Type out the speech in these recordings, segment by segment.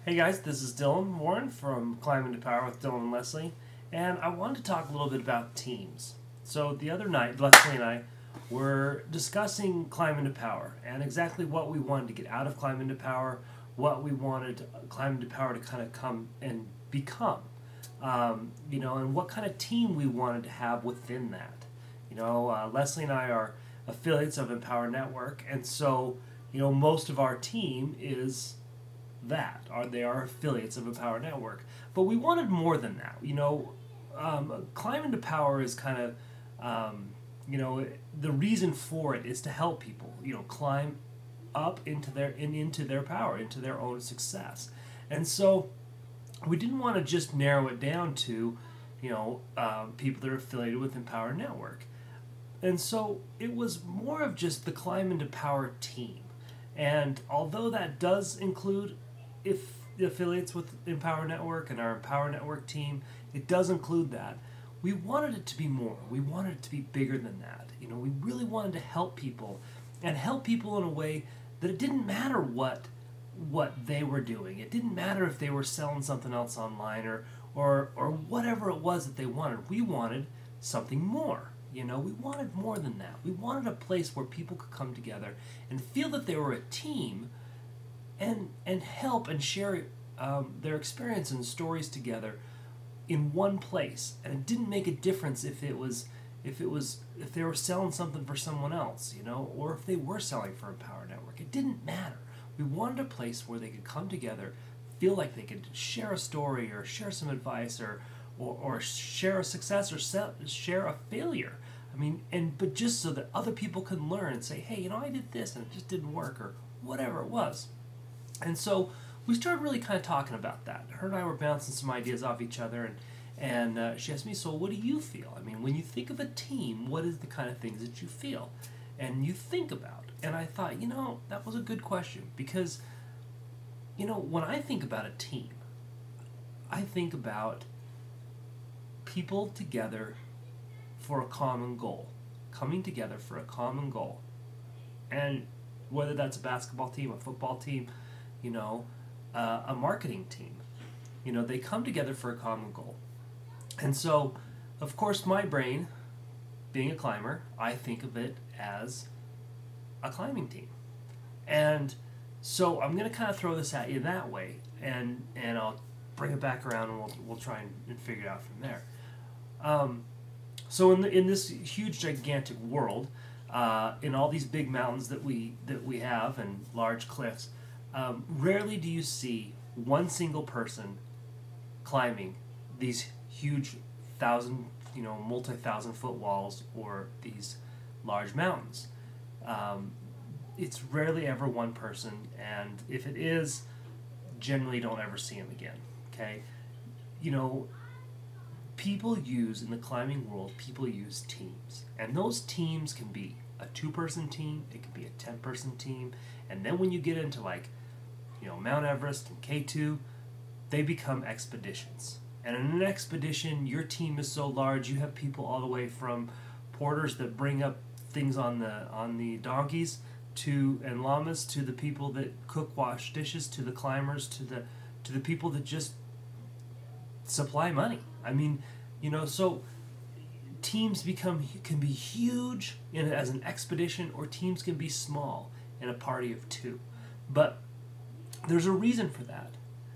Hey guys, this is Dylan Warren from Climbing to Power with Dylan and Leslie, and I wanted to talk a little bit about teams. So the other night, Leslie and I were discussing Climbing to Power and exactly what we wanted to get out of Climbing to Power, what we wanted Climbing to Power to kind of come and become, and what kind of team we wanted to have within that. Leslie and I are affiliates of Empower Network, and so most of our team is they are affiliates of Empower Network. But we wanted more than that. Climbing to Power is kind of, the reason for it is to help people, climb up into their power, into their own success. And so we didn't want to just narrow it down to, people that are affiliated with Empower Network. And so it was more of just the Climb into Power team. And although that does include if the affiliates with Empower Network and our Empower Network team, it does include that. We wanted it to be more. We wanted it to be bigger than that. We really wanted to help people and help people in a way that it didn't matter what they were doing. It didn't matter if they were selling something else online or whatever it was that they wanted. We wanted something more. We wanted more than that. We wanted a place where people could come together and feel that they were a team and help and share their experience and stories together in one place. And it didn't make a difference if they were selling something for someone else, or if they were selling for Empower Network. It didn't matter. We wanted a place where they could come together, feel like they could share a story or share some advice or share a success or share a failure. But just so that other people can learn and say, hey, I did this and it just didn't work, or whatever it was. And so we started really kind of talking about that. Her and I were bouncing some ideas off each other, and she asked me, so what do you feel? When you think of a team, what is the kind of things that you feel and you think about? And I thought, that was a good question because, when I think about a team, I think about people together for a common goal, coming together for a common goal. And whether that's a basketball team, a football team, a marketing team, they come together for a common goal. And so, of course, my brain, being a climber, I think of it as a climbing team. And so I'm going to kind of throw this at you that way, and I'll bring it back around, and we'll try and figure it out from there. So in this huge, gigantic world, in all these big mountains that we have and large cliffs, rarely do you see one single person climbing these huge multi-thousand foot walls or these large mountains. It's rarely ever one person, and if it is, generally don't ever see him again. Okay, people use, in the climbing world, people use teams. And those teams can be a 2-person team, it can be a 10-person team, and then when you get into Mount Everest and K2, they become expeditions. And in an expedition, your team is so large, you have people all the way from porters that bring up things on the donkeys and llamas, to the people that wash dishes, to the climbers, to the people that just supply money. So teams can be huge as an expedition, or teams can be small in a party of 2. But there's a reason for that.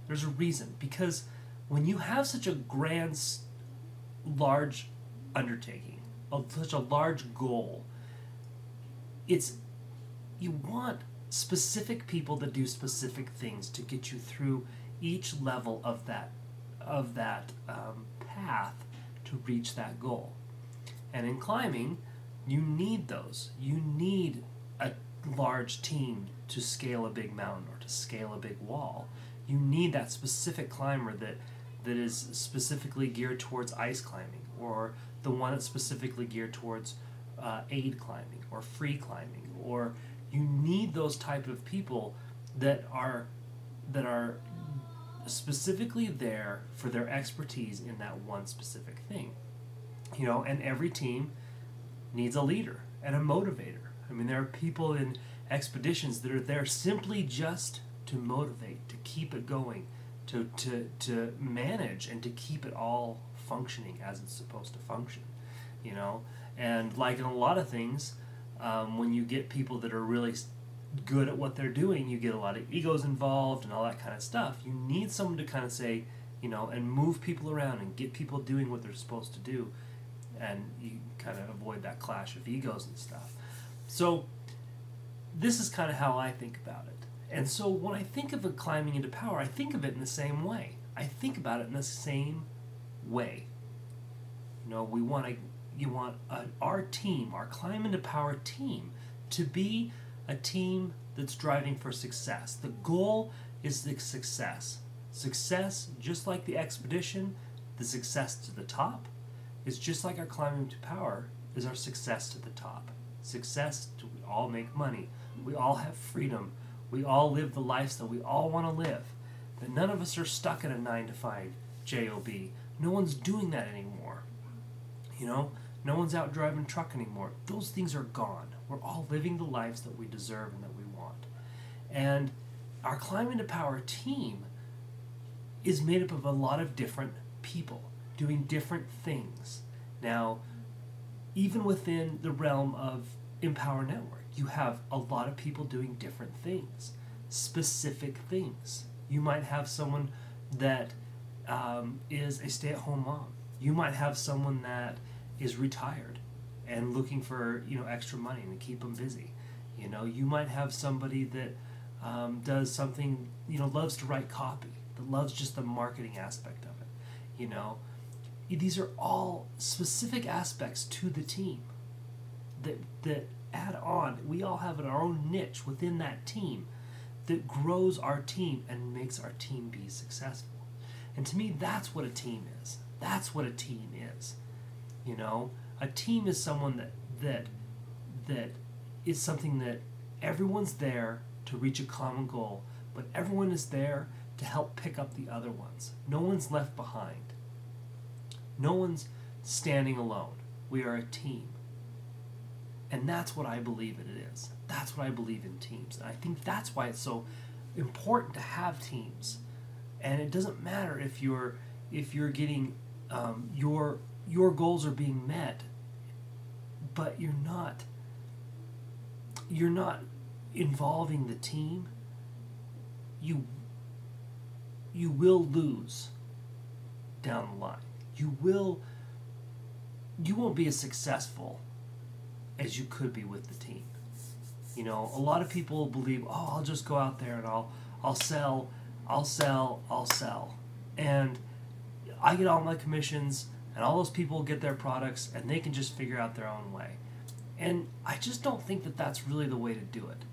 There's a reason, because when you have such a grand, large undertaking, such a large goal, you want specific people that do specific things to get you through each level of that path to reach that goal. And in climbing, you need those. You need a large team to scale a big mountain or to scale a big wall. You need that specific climber that is specifically geared towards ice climbing, or the one that's specifically geared towards aid climbing or free climbing. Or you need those type of people that are specifically there for their expertise in that one specific thing. And every team needs a leader and a motivator. There are people in expeditions that are there simply just to motivate, to keep it going, to manage and to keep it all functioning as it's supposed to function, you know. And like in a lot of things, when you get people that are really good at what they're doing, you get a lot of egos involved and all that kind of stuff. You need someone to kind of say, you know, and move people around and get people doing what they're supposed to do, and you kind of avoid that clash of egos and stuff. So this is kind of how I think about it. And so when I think of climbing into power, I think of it in the same way. I think about it in the same way. You know, you want our team, our Climb into Power team, to be a team that's driving for success. The goal is the success. Success, just like the expedition, the success to the top, is just like our Climbing to Power is our success to the top. Success to we all make money, we all have freedom, we all live the lives that we all want to live. That none of us are stuck in a 9-to-5 job. No one's doing that anymore. You know, no one's out driving truck anymore. Those things are gone. We're all living the lives that we deserve and that we want. And our Climbing to Power team is made up of a lot of different people doing different things. Now, even within the realm of Empower Network, you have a lot of people doing different things, specific things. You might have someone that is a stay-at-home mom. You might have someone that is retired and looking for, you know, extra money to keep them busy. You know, you might have somebody that does something, you know, loves to write copy, that loves just the marketing aspect of it. You know, these are all specific aspects to the team that add on. We all have our own niche within that team that grows our team and makes our team be successful. And to me, that's what a team is. That's what a team is. You know, a team is someone that is something that everyone's there to reach a common goal, but everyone is there to help pick up the other ones. No one's left behind. No one's standing alone. We are a team. And that's what I believe it is. That's what I believe in teams. And I think that's why it's so important to have teams. And it doesn't matter if you're getting your goals are being met, but you're not involving the team. You will lose down the line. You won't be as successful as you could be with the team. You know, a lot of people believe, oh, I'll just go out there and I'll sell. And I get all my commissions and all those people get their products and they can just figure out their own way. And I just don't think that that's really the way to do it.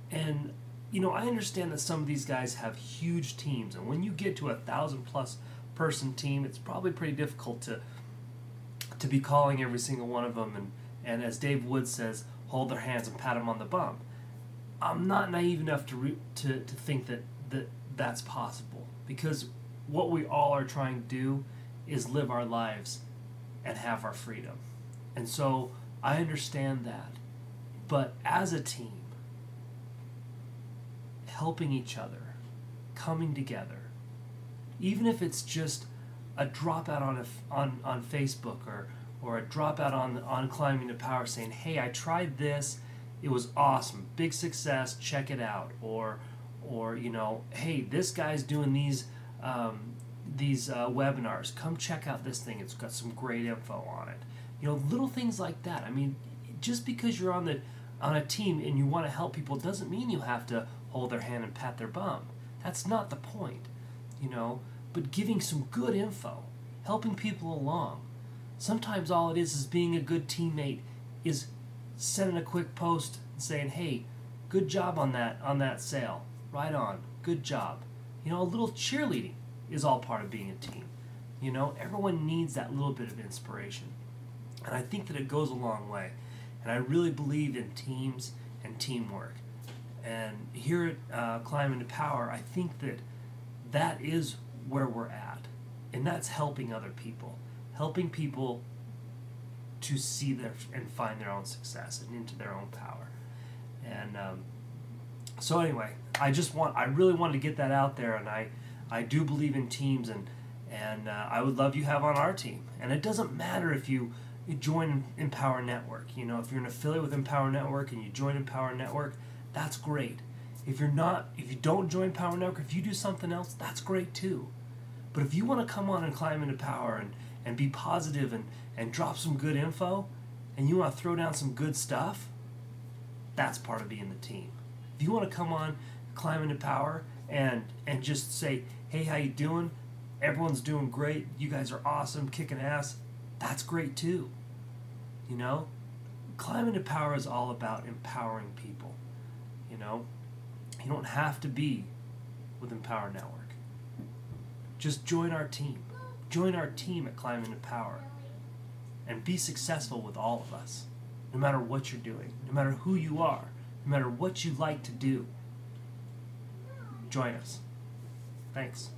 And, you know, I understand that some of these guys have huge teams, and when you get to 1,000+ person team, it's probably pretty difficult to be calling every single one of them and as Dave Wood says, hold their hands and pat them on the bum. I'm not naive enough to think that that's possible, because what we all are trying to do is live our lives and have our freedom. And so I understand that. But as a team, helping each other, coming together, even if it's just a dropout on Facebook or a dropout on Climbing to Power saying, hey, I tried this, it was awesome, big success, check it out. Or you know, hey, this guy's doing these webinars, come check out this thing, it's got some great info on it. You know, little things like that. I mean, just because you're on a team and you want to help people doesn't mean you have to hold their hand and pat their bum. That's not the point, you know. But giving some good info, helping people along. Sometimes all it is being a good teammate, is sending a quick post and saying, hey, good job on that sale. Right on. Good job. You know, a little cheerleading is all part of being a team. You know, everyone needs that little bit of inspiration. And I think that it goes a long way. And I really believe in teams and teamwork. And here at Climbing to Power, I think that is where we're at. And that's helping other people. Helping people to see and find their own success and into their own power. And So anyway, I really wanted to get that out there, and I do believe in teams, and I would love you to have on our team. And it doesn't matter if you join Empower Network. You know, if you're an affiliate with Empower Network and you join Empower Network, that's great. If you don't join Power Network, if you do something else, that's great too. But if you want to come on and climb into power and be positive and drop some good info, and you want to throw down some good stuff, that's part of being the team. If you want to come on, climb into power, and just say, hey, how you doing? Everyone's doing great. You guys are awesome, kicking ass. That's great too. You know? Climb into power is all about empowering people. You know? You don't have to be with Empower Network. Just join our team. Join our team at Climb into Power. And be successful with all of us. No matter what you're doing. No matter who you are. No matter what you like to do. Join us. Thanks.